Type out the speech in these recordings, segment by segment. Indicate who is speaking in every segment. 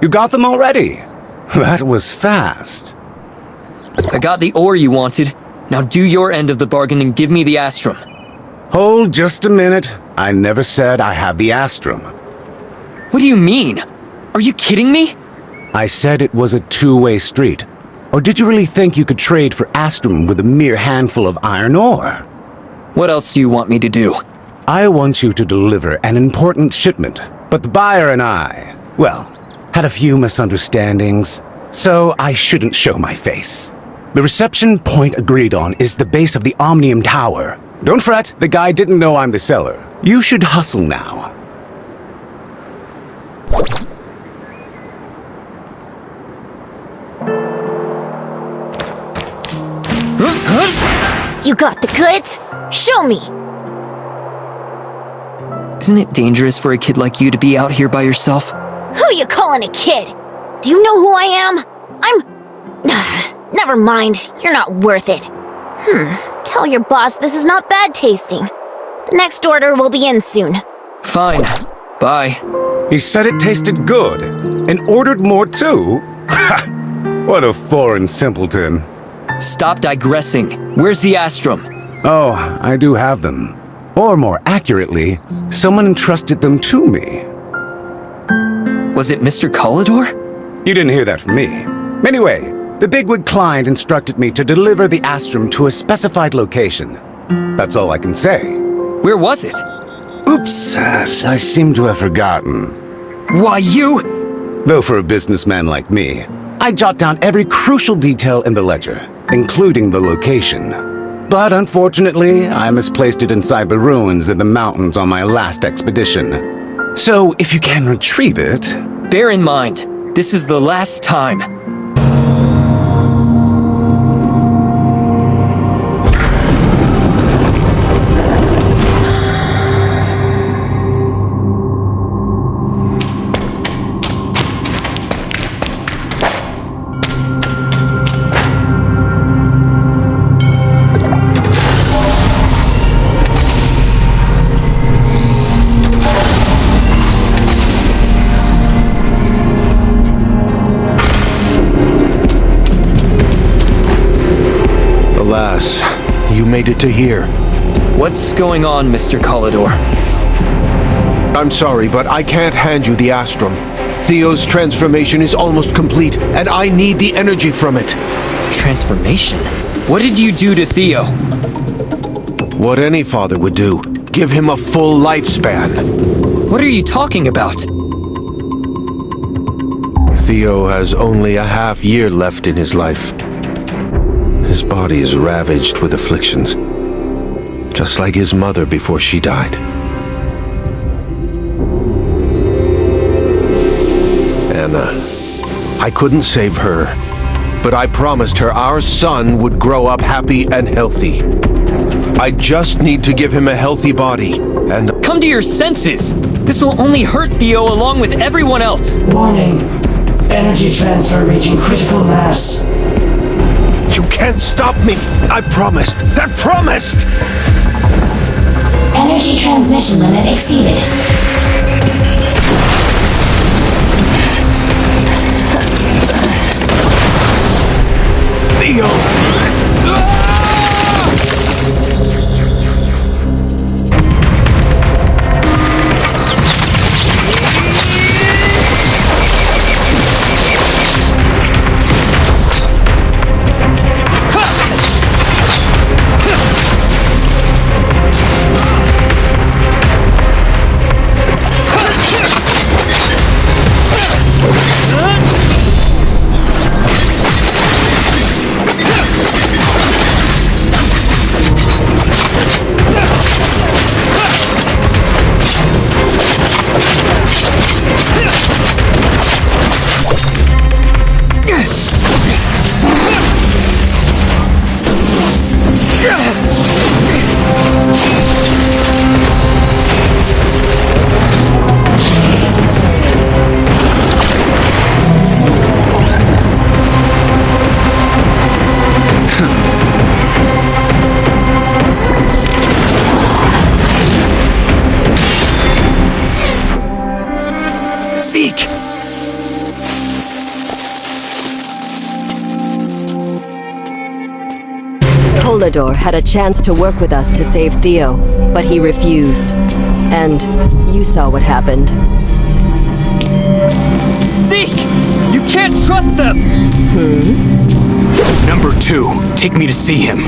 Speaker 1: You got them already? That was fast.
Speaker 2: I got the ore you wanted. Now do your end of the bargain and give me the Astrum.
Speaker 1: Hold just a minute. I never said I had the Astrum.
Speaker 2: What do you mean? Are you kidding me?
Speaker 1: I said it was a two-way street. Or did you really think you could trade for Astrum with a mere handful of iron ore?
Speaker 2: What else do you want me to do?
Speaker 1: I want you to deliver an important shipment, but the buyer and I, well, had a few misunderstandings, so I shouldn't show my face. The reception point agreed on is the base of the Omnium Tower. Don't fret, the guy didn't know I'm the seller. You should hustle now.
Speaker 3: You got the goods? Show me!
Speaker 2: Isn't it dangerous for a kid like you to be out here by yourself?
Speaker 3: Who you calling a kid? Do you know who I am? I'm... Never mind, you're not worth it. Tell your boss this is not bad tasting. The next order will be in soon.
Speaker 2: Fine. Bye.
Speaker 1: He said it tasted good, and ordered more too? What a foreign simpleton.
Speaker 2: Stop digressing. Where's the Astrum?
Speaker 1: Oh, I do have them. Or more accurately, someone entrusted them to me.
Speaker 2: Was it Mr. Kalidor?
Speaker 1: You didn't hear that from me. Anyway, the bigwig client instructed me to deliver the Astrum to a specified location. That's all I can say.
Speaker 2: Where was it?
Speaker 1: Oops, I seem to have forgotten.
Speaker 2: Why, you...
Speaker 1: Though for a businessman like me, I jot down every crucial detail in the ledger, including the location. But unfortunately, I misplaced it inside the ruins in the mountains on my last expedition. So if you can retrieve it...
Speaker 2: Bear in mind, this is the last time.
Speaker 4: Alas, you made it to here.
Speaker 2: What's going on, Mr. Kalidor?
Speaker 4: I'm sorry, but I can't hand you the Astrum. Theo's transformation is almost complete, and I need the energy from it.
Speaker 2: Transformation? What did you do to Theo?
Speaker 4: What any father would do. Give him a full lifespan.
Speaker 2: What are you talking about?
Speaker 4: Theo has only a half year left in his life. His body is ravaged with afflictions, just like his mother before she died. Anna, I couldn't save her, but I promised her our son would grow up happy and healthy. I just need to give him a healthy body, and...
Speaker 2: Come to your senses! This will only hurt Theo along with everyone else!
Speaker 5: Warning! Energy transfer reaching critical mass.
Speaker 4: You can't stop me! I promised! That promised!
Speaker 6: Energy transmission limit exceeded.
Speaker 4: Theo!
Speaker 7: Kolador had a chance to work with us to save Theo, but he refused. And you saw what happened.
Speaker 2: Zeke! You can't trust them!
Speaker 8: Number 2, take me to see him.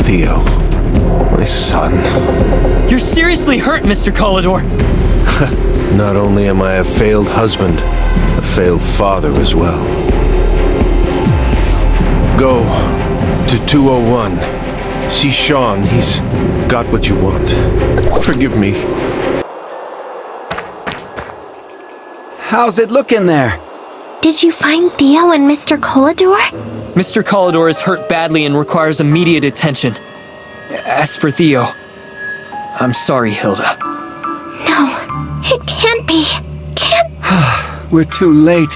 Speaker 4: Theo, my son.
Speaker 2: You're seriously hurt, Mr. Kolador.
Speaker 4: Not only am I a failed husband, a failed father as well. Go to 201. See Sean, he's got what you want. Forgive me.
Speaker 9: How's it looking there?
Speaker 3: Did you find Theo and Mr. Kolador?
Speaker 2: Mr. Kolador is hurt badly and requires immediate attention. As for Theo, I'm sorry, Hilda.
Speaker 3: No, it can't be.
Speaker 9: We're too late.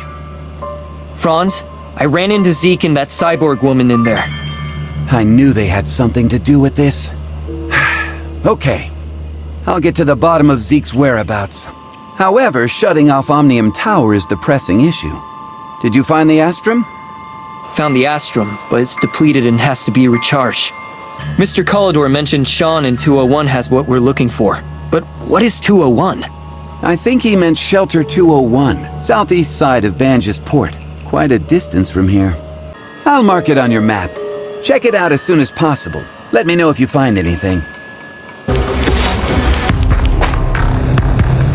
Speaker 2: Franz, I ran into Zeke and that cyborg woman in there.
Speaker 9: I knew they had something to do with this. Okay, I'll get to the bottom of Zeke's whereabouts. However, shutting off Omnium Tower is the pressing issue. Did you find the Astrum?
Speaker 2: Found the Astrum, but it's depleted and has to be recharged. Mr. Kolador mentioned Sean in 201 has what we're looking for. But what is 201?
Speaker 9: I think he meant Shelter 201, southeast side of Banj's Port. Quite a distance from here. I'll mark it on your map. Check it out as soon as possible. Let me know if you find anything.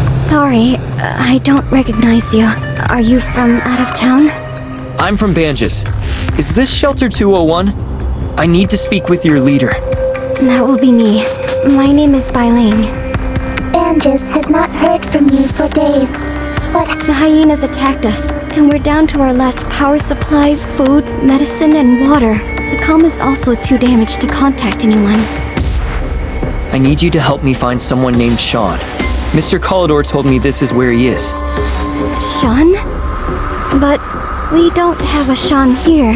Speaker 3: Sorry, I don't recognize you. Are you from out of town?
Speaker 2: I'm from Banj's. Is this Shelter 201? I need to speak with your leader.
Speaker 3: That will be me. My name is Bailing.
Speaker 10: Banj's has not heard from you for days.
Speaker 3: The hyenas attacked us, and we're down to our last power supply, food, medicine, and water. The comm is also too damaged to contact anyone.
Speaker 2: I need you to help me find someone named Sean. Mr. Kolador told me this is where he is.
Speaker 3: Sean? But we don't have a Sean here.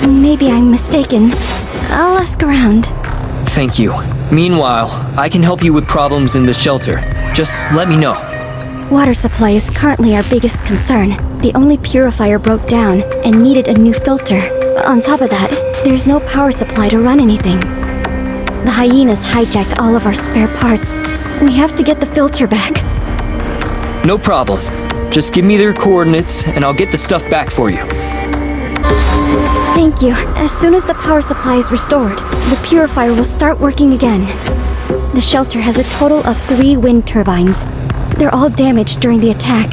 Speaker 3: Maybe I'm mistaken. I'll ask around.
Speaker 2: Thank you. Meanwhile, I can help you with problems in the shelter. Just let me know.
Speaker 3: Water supply is currently our biggest concern. The only purifier broke down and needed a new filter. On top of that, there's no power supply to run anything. The hyenas hijacked all of our spare parts. We have to get the filter back.
Speaker 2: No problem. Just give me their coordinates and I'll get the stuff back for you.
Speaker 3: Thank you. As soon as the power supply is restored, the purifier will start working again. The shelter has a total of 3 wind turbines. They're all damaged during the attack,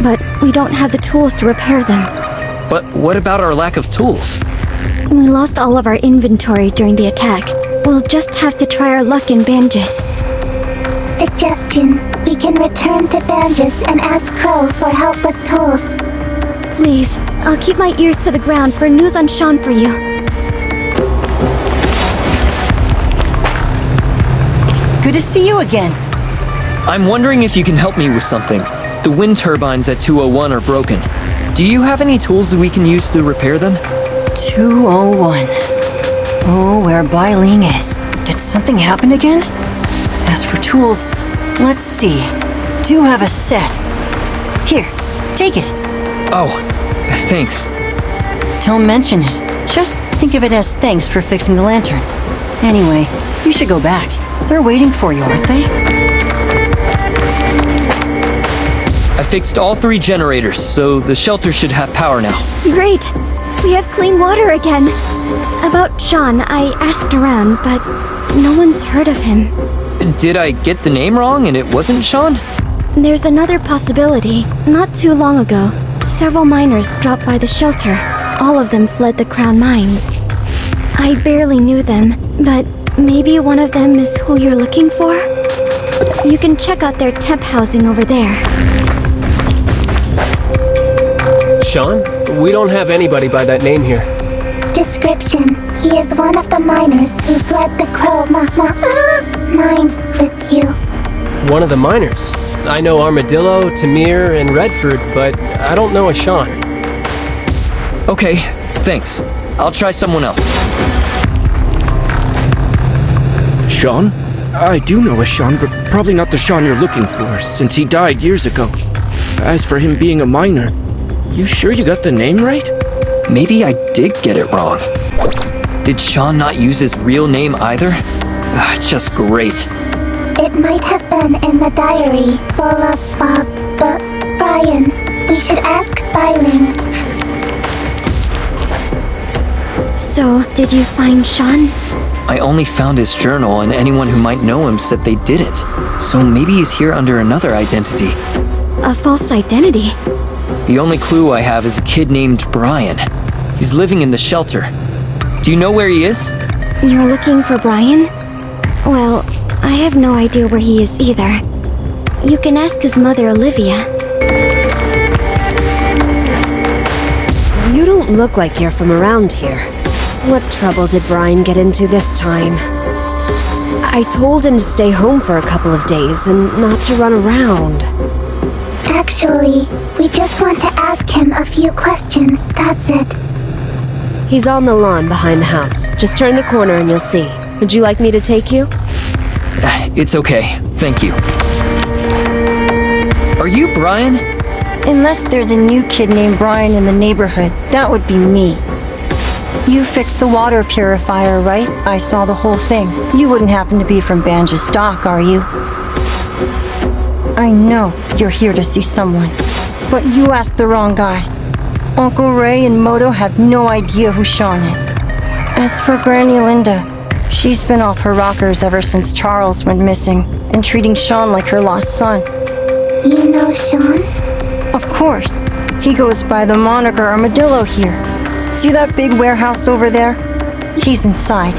Speaker 3: but we don't have the tools to repair them.
Speaker 2: But what about our lack of tools?
Speaker 3: We lost all of our inventory during the attack. We'll just have to try our luck in Banj's.
Speaker 10: Suggestion: we can return to Banj's and ask Crow for help with tools.
Speaker 3: Please, I'll keep my ears to the ground for news on Sean for you.
Speaker 11: Good to see you again.
Speaker 2: I'm wondering if you can help me with something. The wind turbines at 201 are broken. Do you have any tools that we can use to repair them?
Speaker 11: 201. Oh, where Bailing is. Did something happen again? As for tools, let's see. Do have a set. Here, take it.
Speaker 2: Oh, thanks.
Speaker 11: Don't mention it. Just think of it as thanks for fixing the lanterns. Anyway, you should go back. They're waiting for you, aren't they?
Speaker 2: I fixed all 3 generators, so the shelter should have power now.
Speaker 3: Great! We have clean water again. About Sean, I asked around, but no one's heard of him.
Speaker 2: Did I get the name wrong and it wasn't Sean?
Speaker 3: There's another possibility. Not too long ago, several miners dropped by the shelter. All of them fled the Crown Mines. I barely knew them, but maybe one of them is who you're looking for? You can check out their temp housing over there.
Speaker 8: Sean? We don't have anybody by that name here.
Speaker 10: Description: he is one of the miners who fled the Crow mines with you.
Speaker 8: One of the miners. I know Armadillo, Tamir, and Redford, but I don't know a Sean.
Speaker 2: Okay, thanks. I'll try someone else.
Speaker 12: Sean? I do know a Sean, but probably not the Sean you're looking for, since he died years ago. As for him being a miner, You sure you got the name right?
Speaker 2: Maybe I did get it wrong. Did Sean not use his real name either? Just great.
Speaker 10: It might have been in the diary. Brian. We should ask Byling.
Speaker 3: So, did you find Sean?
Speaker 2: I only found his journal, and anyone who might know him said they didn't. So maybe he's here under another identity.
Speaker 3: A false identity?
Speaker 2: The only clue I have is a kid named Brian. He's living in the shelter. Do you know where he is?
Speaker 3: You're looking for Brian? Well, I have no idea where he is either. You can ask his mother, Olivia.
Speaker 13: You don't look like you're from around here. What trouble did Brian get into this time? I told him to stay home for a couple of days and not to run around.
Speaker 10: Actually, we just want to ask him a few questions, that's it.
Speaker 13: He's on the lawn behind the house. Just turn the corner and you'll see. Would you like me to take you?
Speaker 2: It's okay, thank you. Are you Brian?
Speaker 11: Unless there's a new kid named Brian in the neighborhood, that would be me. You fixed the water purifier, right? I saw the whole thing. You wouldn't happen to be from Banja's dock, are you? I know you're here to see someone, but you asked the wrong guys. Uncle Ray and Moto have no idea who Sean is. As for Granny Linda, she's been off her rockers ever since Charles went missing and treating Sean like her lost son.
Speaker 10: You know Sean?
Speaker 11: Of course. He goes by the moniker Armadillo here. See that big warehouse over there? He's inside.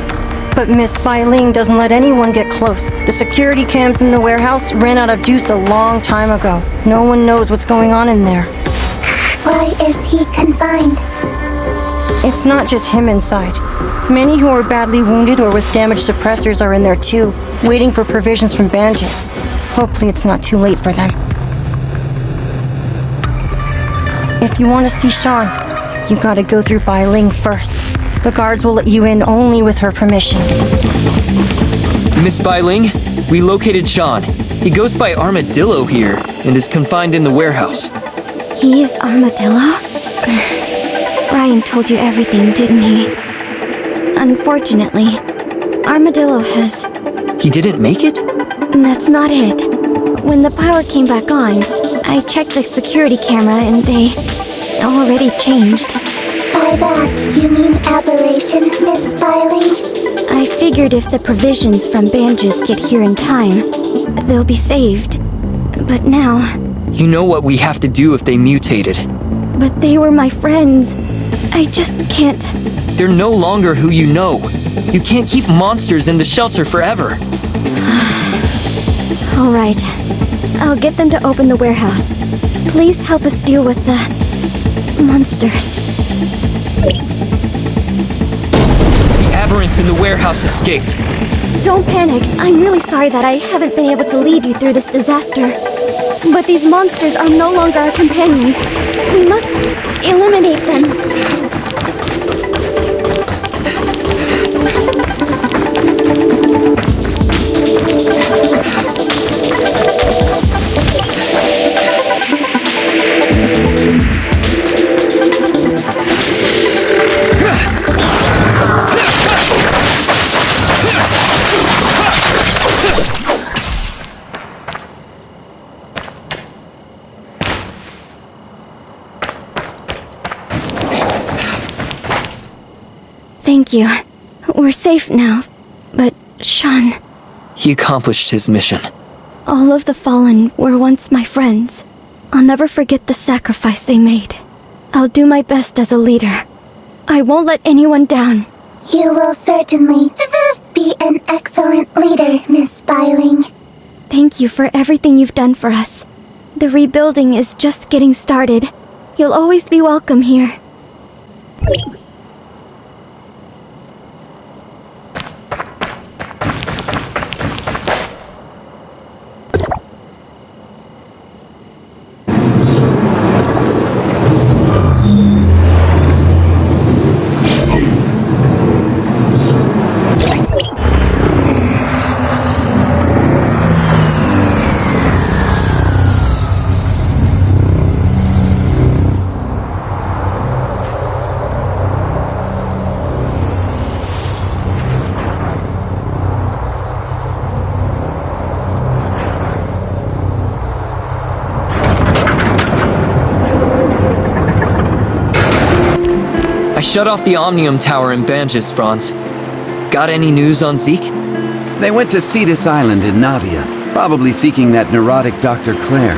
Speaker 11: But Miss Byling doesn't let anyone get close. The security cams in the warehouse ran out of juice a long time ago. No one knows what's going on in there.
Speaker 10: Why is he confined?
Speaker 11: It's not just him inside. Many who are badly wounded or with damaged suppressors are in there too, waiting for provisions from Banjas. Hopefully it's not too late for them. If you want to see Sean, you gotta go through Byling first. The guards will let you in only with her permission.
Speaker 2: Miss Byling, we located Sean. He goes by Armadillo here and is confined in the warehouse.
Speaker 3: He is Armadillo? Brian told you everything, didn't he? Unfortunately, Armadillo has...
Speaker 2: He didn't make it?
Speaker 3: That's not it. When the power came back on, I checked the security camera and they already changed.
Speaker 10: By that, you mean aberration, Miss Byling?
Speaker 3: I figured if the provisions from Banjas get here in time, they'll be saved. But now...
Speaker 2: You know what we have to do if they mutated.
Speaker 3: But they were my friends. I just can't...
Speaker 2: They're no longer who you know. You can't keep monsters in the shelter forever.
Speaker 3: All right. I'll get them to open the warehouse. Please help us deal with the... monsters.
Speaker 2: The aberrants in the warehouse escaped.
Speaker 3: Don't panic. I'm really sorry that I haven't been able to lead you through this disaster. But these monsters are no longer our companions. We must eliminate them. Thank you. We're safe now. But, Sean...
Speaker 2: He accomplished his mission.
Speaker 3: All of the fallen were once my friends. I'll never forget the sacrifice they made. I'll do my best as a leader. I won't let anyone down.
Speaker 10: You will certainly be an excellent leader, Miss Byling.
Speaker 3: Thank you for everything you've done for us. The rebuilding is just getting started. You'll always be welcome here.
Speaker 2: shut off the Omnium Tower in Banges, Franz. Got any news on Zeke?
Speaker 9: They went to Cetus Island in Navia, probably seeking that neurotic Dr. Claire.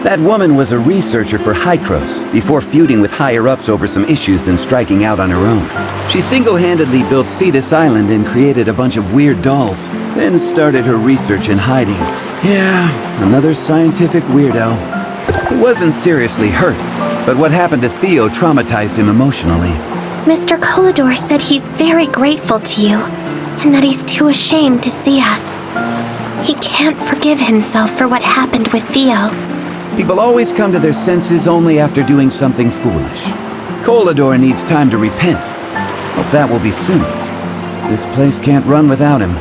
Speaker 9: That woman was a researcher for Hykros, before feuding with higher-ups over some issues and striking out on her own. She single-handedly built Cetus Island and created a bunch of weird dolls, then started her research in hiding. Yeah, another scientific weirdo. He wasn't seriously hurt, but what happened to Theo traumatized him emotionally.
Speaker 10: Mr. Kolador said he's very grateful to you, and that he's too ashamed to see us. He can't forgive himself for what happened with Theo.
Speaker 9: People always come to their senses only after doing something foolish. Kolador needs time to repent. Hope that will be soon. This place can't run without him.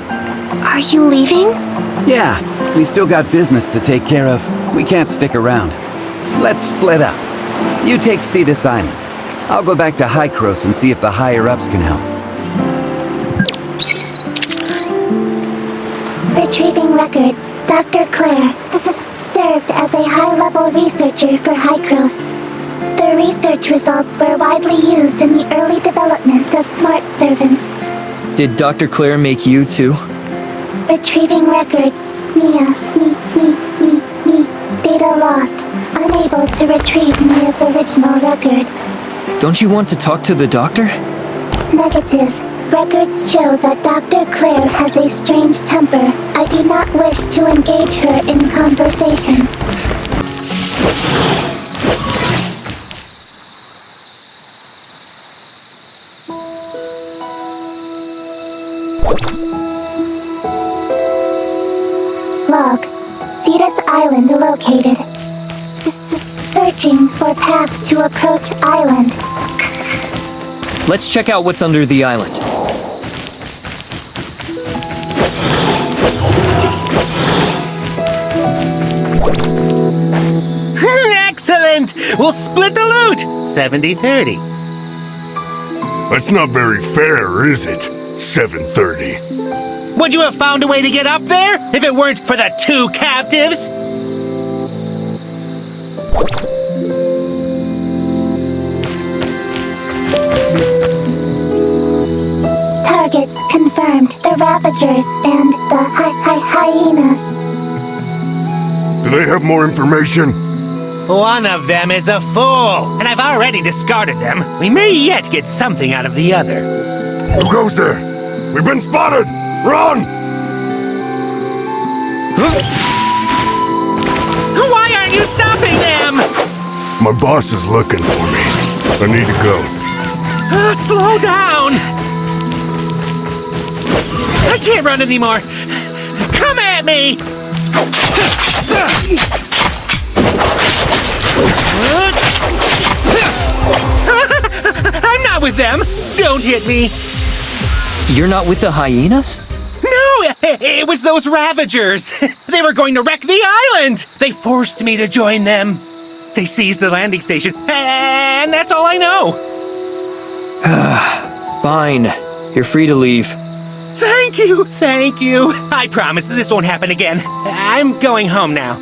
Speaker 10: Are you leaving?
Speaker 9: Yeah, we still got business to take care of. We can't stick around. Let's split up. You take Cetus Island. I'll go back to Hykros and see if the higher-ups can help.
Speaker 10: Retrieving records. Dr. Claire served as a high-level researcher for Hykros. The research results were widely used in the early development of smart servants.
Speaker 2: Did Dr. Claire make you too?
Speaker 10: Retrieving records. Mia. Me. Data lost. Unable to retrieve Mia's original record.
Speaker 2: Don't you want to talk to the doctor?
Speaker 10: Negative. Records show that Dr. Claire has a strange temper. I do not wish to engage her in conversation. Log. Cetus Island located. Searching for path to approach island.
Speaker 2: Let's check out what's under the island.
Speaker 14: Excellent! We'll split the loot! 70-30.
Speaker 15: That's not very fair, is it? 7:30.
Speaker 14: Would you have found a way to get up there if it weren't for the 2 captives?
Speaker 10: Targets confirmed. The Ravagers and the hyenas.
Speaker 15: Do they have more information?
Speaker 14: One of them is a fool, and I've already discarded them. We may yet get something out of the other.
Speaker 15: Who goes there? We've been spotted! Run!
Speaker 14: Why aren't you stopping them?
Speaker 15: My boss is looking for me. I need to go.
Speaker 14: Slow down! I can't run anymore. Come at me! I'm not with them! Don't hit me!
Speaker 2: You're not with the hyenas?
Speaker 14: No! It was those Ravagers! They were going to wreck the island! They forced me to join them. They seized the landing station, and that's all I know!
Speaker 2: Fine. You're free to leave.
Speaker 14: Thank you! I promise that this won't happen again. I'm going home now.